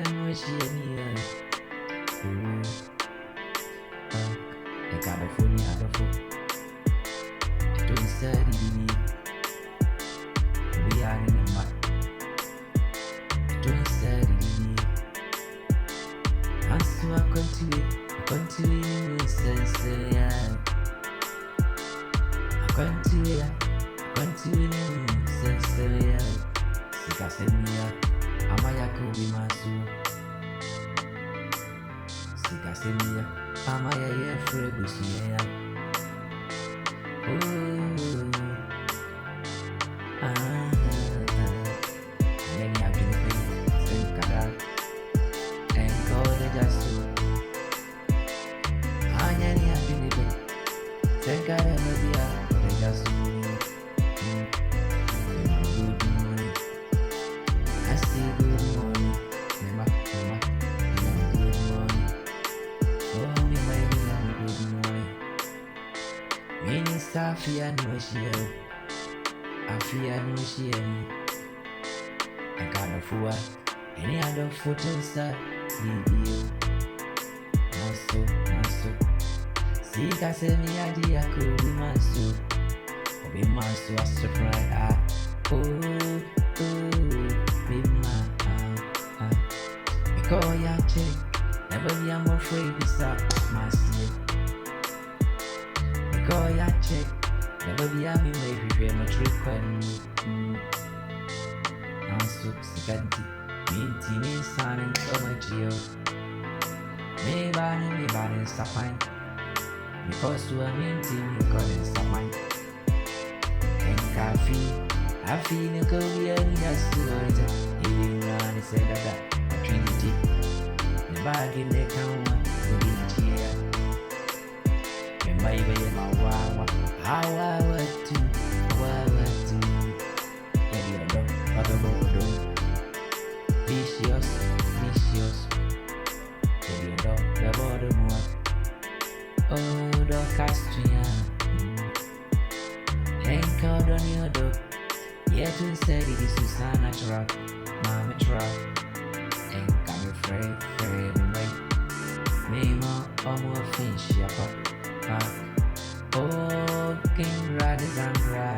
and wish you near. I got a phone, I got a phone. Don't study me. We are in a map. Don't study me. And so I continue, yeah. I continue, yeah. Sika semia, amaya kubi masu. Sika semia, amaya ye fregusia. Many have been paid, Senkara, and God Jasu. Anyani have been paid, Senkara, Nadia, Jasu. Good morning, Mama, good morning. Oh, me, good morning. Minister, fear no share. I fear no share. I got a fool. Any other photos that you. Maso. See, I say me idea could be maso. Be maso, I surprise. Because ya check, never be I'm afraid to stop my sleep. Because ya check, never be I'm in maybe my trick when I'm so sick. Me signing so much you. Me banning stop fine. Because you are mean to me, calling stop mine. And coffee, I feel you go be any that's good. You run and say that. Trinity, the bag in the camera, the here. The baby, my wow, how I were to, let you know, Pagabodo, vicious, let you know, the bottom one. Oh, the Castria, ain't called on your dog, yet to say this is natural, Mama trap. And come free, me more fish, oh, King Radizandra.